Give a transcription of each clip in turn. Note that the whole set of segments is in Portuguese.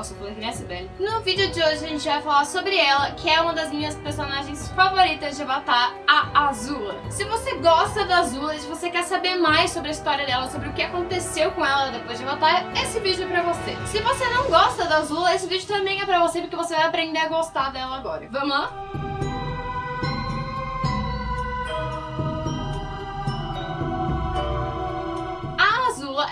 Nossa, eu falei que nem a Sibeli. No vídeo de hoje a gente vai falar sobre ela, que é uma das minhas personagens favoritas de Avatar, a Azula. Se você gosta da Azula e se você quer saber mais sobre a história dela, sobre o que aconteceu com ela depois de Avatar, esse vídeo é pra você. Se você não gosta da Azula, esse vídeo também é pra você, porque você vai aprender a gostar dela agora. Vamos lá?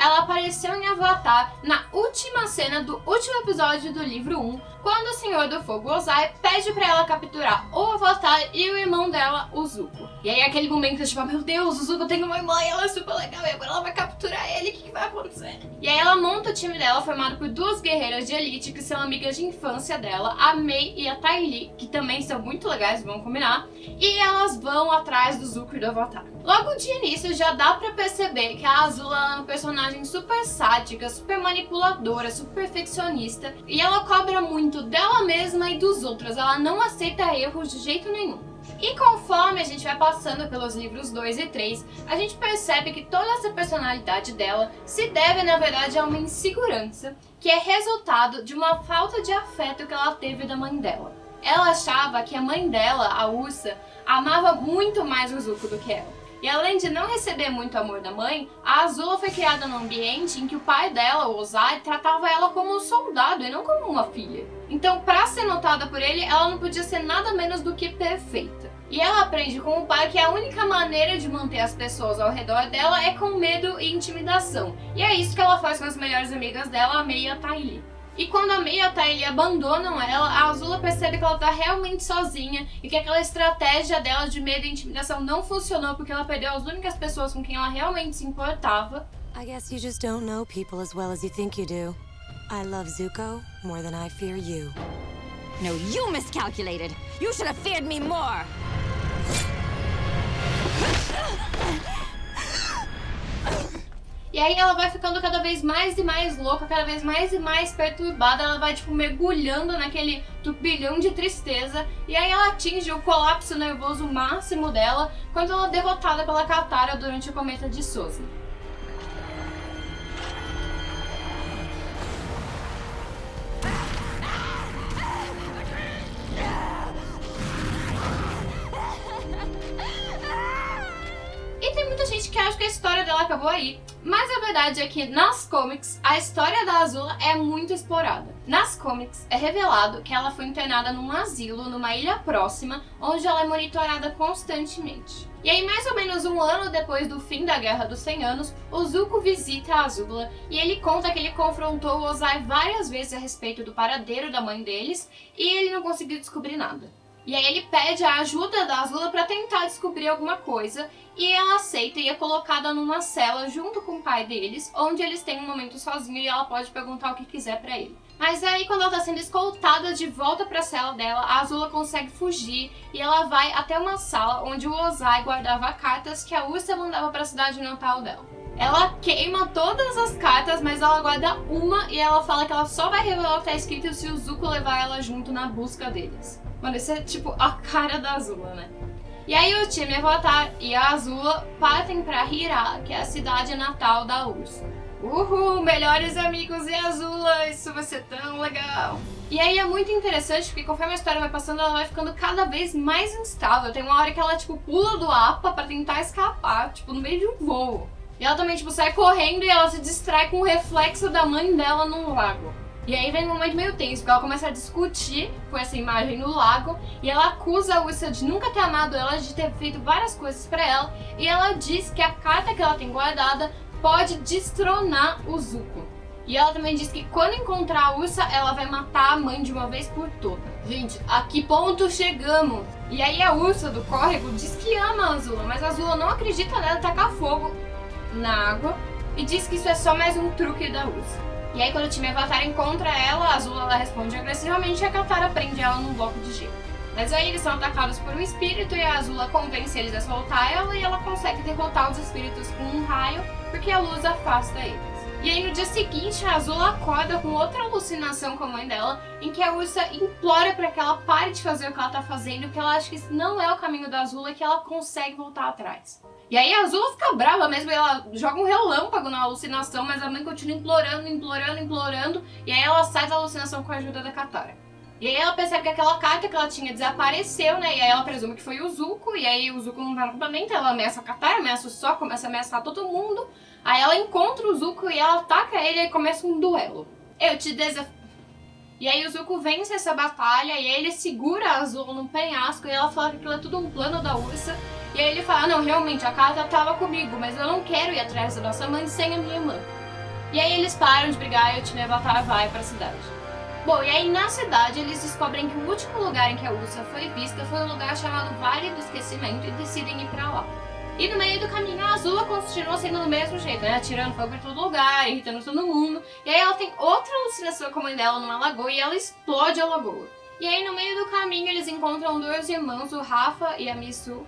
Ela apareceu em Avatar na última cena do último episódio do livro 1, quando o Senhor do Fogo Ozai pede pra ela capturar o Avatar e o irmão dela, o Zuko. E aí aquele momento tipo, meu Deus, o Zuko tem uma irmã e ela é super legal, e agora ela vai capturar ele, o que vai acontecer? E aí ela monta o time dela, formado por duas guerreiras de elite que são amigas de infância dela, a Mei e a Ty Lee, que também são muito legais, vamos combinar, e elas vão atrás do Zuko e do Avatar. Logo de início já dá pra perceber que a Azula é uma personagem super sádica, super manipuladora, super perfeccionista, e ela cobra muito dela mesma e dos outros, ela não aceita erros de jeito nenhum. E conforme a gente vai passando pelos livros 2 e 3, a gente percebe que toda essa personalidade dela se deve, na verdade, a uma insegurança, que é resultado de uma falta de afeto que ela teve da mãe dela. Ela achava que a mãe dela, a Ursa, amava muito mais o Zuko do que ela. E além de não receber muito amor da mãe, a Azula foi criada num ambiente em que o pai dela, o Ozai, tratava ela como um soldado e não como uma filha. Então, pra ser notada por ele, ela não podia ser nada menos do que perfeita. E ela aprende com o pai que a única maneira de manter as pessoas ao redor dela é com medo e intimidação. E é isso que ela faz com as melhores amigas dela, a Mei e a Ty Lee. E quando a Mei e a Ty Lee abandonam ela, a Azula percebe que ela tá realmente sozinha e que aquela estratégia dela de medo e intimidação não funcionou porque ela perdeu as únicas pessoas com quem ela realmente se importava. I guess you just don't know people as well as you think you do. I love Zuko more than I fear you. No, you miscalculated. You should have feared me more. E aí ela vai ficando cada vez mais e mais louca, cada vez mais e mais perturbada, ela vai tipo mergulhando naquele turbilhão de tristeza, e aí ela atinge o colapso nervoso máximo dela quando ela é derrotada pela Katara durante o cometa de Sozin. E tem muita gente que acha que a história dela acabou aí. Mas a verdade é que nas comics, a história da Azula é muito explorada. Nas comics, é revelado que ela foi internada num asilo, numa ilha próxima, onde ela é monitorada constantemente. E aí, mais ou menos um ano depois do fim da Guerra dos 100 Anos, o Zuko visita a Azula e ele conta que ele confrontou o Ozai várias vezes a respeito do paradeiro da mãe deles e ele não conseguiu descobrir nada. E aí ele pede a ajuda da Azula para tentar descobrir alguma coisa e ela aceita e é colocada numa cela junto com o pai deles, onde eles têm um momento sozinho e ela pode perguntar o que quiser para ele. Mas aí quando ela tá sendo escoltada de volta para a cela dela, a Azula consegue fugir e ela vai até uma sala onde o Ozai guardava cartas que a Ursa mandava para a cidade natal dela. Ela queima todas as cartas, mas ela guarda uma e ela fala que ela só vai revelar o que tá escrito se o Zuko levar ela junto na busca deles. Mano, isso é tipo a cara da Azula, né? E aí o time Avatar e a Azula partem pra Hira, que é a cidade natal da Ursa. Uhul, melhores amigos e Azula, isso vai ser tão legal. E aí é muito interessante, porque conforme a história vai passando, ela vai ficando cada vez mais instável. Tem uma hora que ela, tipo, pula do APA pra tentar escapar, tipo, no meio de um voo. E ela também, tipo, sai correndo e ela se distrai com o reflexo da mãe dela num lago. E aí vem um momento meio tenso, porque ela começa a discutir com essa imagem no lago e ela acusa a Ursa de nunca ter amado ela, de ter feito várias coisas pra ela, e ela diz que a carta que ela tem guardada pode destronar o Zuko. E ela também diz que quando encontrar a Ursa, ela vai matar a mãe de uma vez por todas. Gente, a que ponto chegamos? E aí a Ursa do córrego diz que ama a Azula, mas a Azula não acredita nela tacar fogo na água e diz que isso é só mais um truque da Ursa. E aí quando o time Avatar encontra ela, a Azula ela responde agressivamente e a Katara prende ela num bloco de gelo. Mas aí eles são atacados por um espírito e a Azula convence eles a soltar ela e ela consegue derrotar os espíritos com um raio porque a luz afasta eles. E aí no dia seguinte a Azula acorda com outra alucinação com a mãe dela, em que a Ursa implora para que ela pare de fazer o que ela tá fazendo, que ela acha que isso não é o caminho da Azula e que ela consegue voltar atrás. E aí a Azula fica brava mesmo, e ela joga um relâmpago na alucinação, mas a mãe continua implorando, implorando, implorando, alucinando, e aí ela sai da alucinação com a ajuda da Katara. E aí ela percebe que aquela carta que ela tinha desapareceu, né? E aí ela presume que foi o Zuko, e aí o Zuko não tá no acampamento, ela ameaça a Katara, ameaça o Sokka, começa a ameaçar todo mundo. Aí ela encontra o Zuko e ela ataca ele e começa um duelo. Eu te desafio. E aí o Zuko vence essa batalha e aí ele segura a Azula num penhasco e ela fala que aquilo é tudo um plano da Ursa. E aí ele fala, não, realmente, a carta tava comigo, mas eu não quero ir atrás da nossa mãe sem a minha irmã. E aí eles param de brigar e o time Avatar vai pra cidade. Bom, e aí na cidade eles descobrem que o último lugar em que a Ursa foi vista foi um lugar chamado Vale do Esquecimento e decidem ir pra lá. E no meio do caminho a Azula continua sendo do mesmo jeito, né? Atirando fogo pra todo lugar, irritando todo mundo. E aí ela tem outra alucinação com a mãe dela numa lagoa e ela explode a lagoa. E aí no meio do caminho eles encontram dois irmãos, o Rafa e a Misu.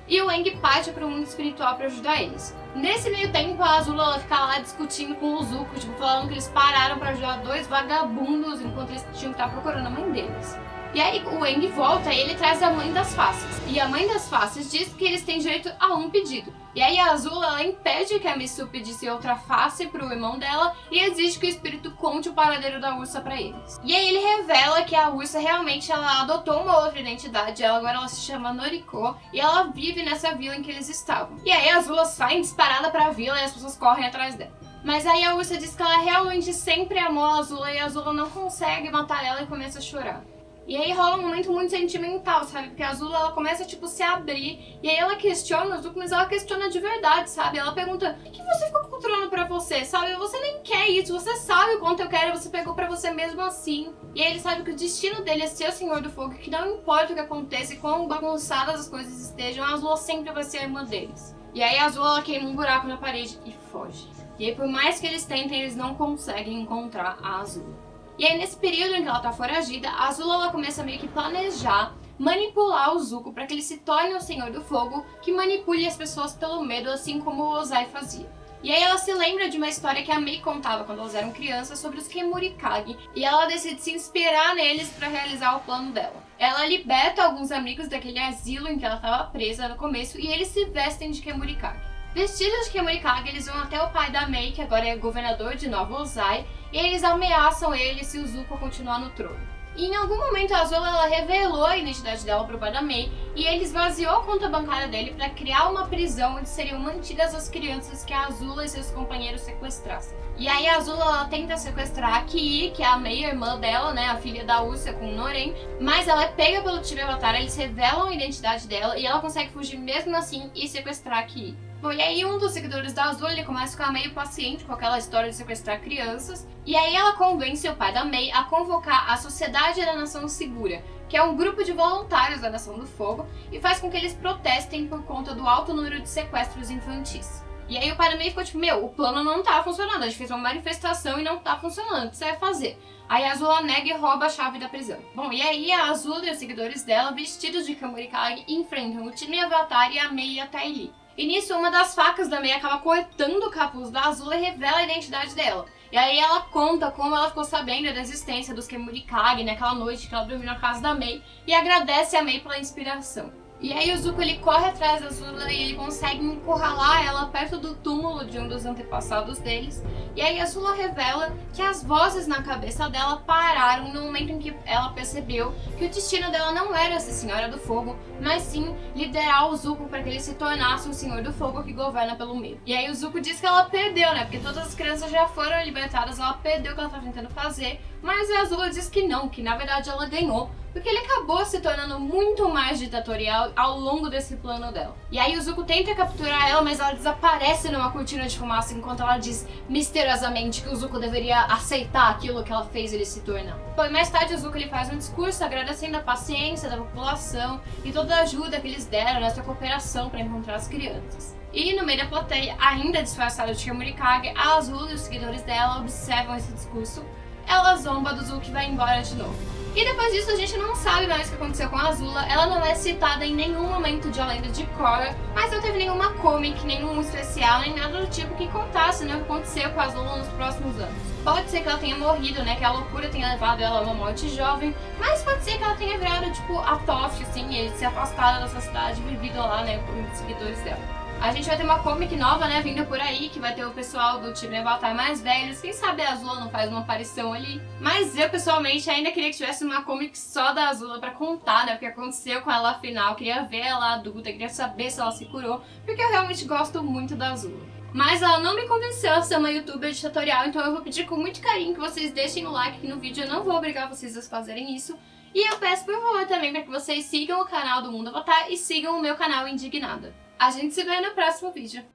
E o Aang parte para o mundo espiritual para ajudar eles. Nesse meio tempo, a Azula ela fica lá discutindo com o Zuko, tipo, falando que eles pararam para ajudar dois vagabundos enquanto eles tinham que estar procurando a mãe deles. E aí o Aang volta e ele traz a Mãe das Faces. E a Mãe das Faces diz que eles têm direito a um pedido. E aí a Azula ela impede que a Misu pedisse outra face pro irmão dela e exige que o espírito conte o paradeiro da Ursa pra eles. E aí ele revela que a Ursa realmente ela adotou uma outra identidade, agora ela se chama Noriko e ela vive nessa vila em que eles estavam. E aí a Azula sai disparada pra vila e as pessoas correm atrás dela. Mas aí a Ursa diz que ela realmente sempre amou a Azula e a Azula não consegue matar ela e começa a chorar. E aí rola um momento muito sentimental, sabe? Porque a Azula, ela começa, tipo, se abrir. E aí ela questiona o Zuko, mas ela questiona de verdade, sabe? Ela pergunta, o que você ficou culturando pra você, sabe? Você nem quer isso, você sabe o quanto eu quero, você pegou pra você mesmo assim. E aí ele sabe que o destino dele é ser o Senhor do Fogo, que não importa o que aconteça e quão bagunçadas as coisas estejam, a Azula sempre vai ser a irmã deles. E aí a Azula, ela queima um buraco na parede e foge. E aí por mais que eles tentem, eles não conseguem encontrar a Azula. E aí nesse período em que ela tá foragida, a Azula ela começa a meio que planejar, manipular o Zuko para que ele se torne o Senhor do Fogo, que manipule as pessoas pelo medo, assim como o Ozai fazia. E aí ela se lembra de uma história que a Mei contava quando elas eram crianças sobre os Kemurikage, e ela decide se inspirar neles para realizar o plano dela. Ela liberta alguns amigos daquele asilo em que ela estava presa no começo e eles se vestem de Kemurikage. Vestidos de Kemurikage, eles vão até o pai da Mei, que agora é governador de Nova Ozai, e eles ameaçam ele se o Zuko continuar no trono. E em algum momento a Azula ela revelou a identidade dela pro pai da Mei, e ele esvaziou a conta bancária dele para criar uma prisão onde seriam mantidas as crianças que a Azula e seus companheiros sequestrassem. E aí a Azula ela tenta sequestrar a Ki, que é a Mei, a irmã dela, né, a filha da Ursa com o Noren, mas ela é pega pelo time Avatar, eles revelam a identidade dela e ela consegue fugir mesmo assim e sequestrar a Ki. Bom, e aí um dos seguidores da Azula, ele começa a ficar meio paciente com aquela história de sequestrar crianças, e aí ela convence o pai da Mei a convocar a Sociedade da Nação Segura, que é um grupo de voluntários da Nação do Fogo, e faz com que eles protestem por conta do alto número de sequestros infantis. E aí o pai da Mei ficou tipo, meu, o plano não tá funcionando, a gente fez uma manifestação e não tá funcionando, o que você vai fazer? Aí a Azula nega e rouba a chave da prisão. Bom, e aí a Azula e os seguidores dela, vestidos de Kemurikage, enfrentam o time Avatar e a Mei e a Ty Lee. E nisso, uma das facas da Mei acaba cortando o capuz da Azula e revela a identidade dela. E aí ela conta como ela ficou sabendo da existência dos Kemurikage naquela noite que ela dormiu na casa da Mei e agradece a Mei pela inspiração. E aí o Zuko ele corre atrás da Azula e ele consegue encurralar ela perto do túmulo de um dos antepassados deles. E aí a Azula revela que as vozes na cabeça dela pararam no momento em que ela percebeu que o destino dela não era ser Senhora do Fogo, mas sim liderar o Zuko para que ele se tornasse um Senhor do Fogo que governa pelo medo. E aí o Zuko diz que ela perdeu, né? Porque todas as crianças já foram libertadas, ela perdeu o que ela estava tentando fazer, mas a Azula diz que não, que na verdade ela ganhou. Porque ele acabou se tornando muito mais ditatorial ao longo desse plano dela. E aí o Zuko tenta capturar ela, mas ela desaparece numa cortina de fumaça enquanto ela diz misteriosamente que o Zuko deveria aceitar aquilo que ela fez ele se tornar. Bom, e mais tarde o Zuko ele faz um discurso agradecendo a paciência da população e toda a ajuda que eles deram nessa cooperação para encontrar as crianças. E no meio da plateia, ainda disfarçada de Kemurikage, a Azula e os seguidores dela observam esse discurso. Ela zomba do Zuko e vai embora de novo. E depois disso a gente não sabe mais o que aconteceu com a Azula, ela não é citada em nenhum momento de A Lenda de Korra, mas não teve nenhuma comic, nenhum especial, nem nada do tipo que contasse, né, o que aconteceu com a Azula nos próximos anos. Pode ser que ela tenha morrido, né, que a loucura tenha levado ela a uma morte jovem, mas pode ser que ela tenha virado, tipo, a Toph, assim, e se afastado dessa cidade, vivido lá, né, por muitos seguidores dela. A gente vai ter uma comic nova, né, vinda por aí, que vai ter o pessoal do time Avatar mais velhos. Quem sabe a Azula não faz uma aparição ali. Mas eu, pessoalmente, ainda queria que tivesse uma comic só da Azula pra contar, né, o que aconteceu com ela afinal. Queria ver ela adulta, queria saber se ela se curou, porque eu realmente gosto muito da Azula. Mas ela não me convenceu a ser uma youtuber de tutorial, então eu vou pedir com muito carinho que vocês deixem o like aqui no vídeo. Eu não vou obrigar vocês a fazerem isso. E eu peço por favor também para que vocês sigam o canal do Mundo Avatar e sigam o meu canal Indignada. A gente se vê no próximo vídeo.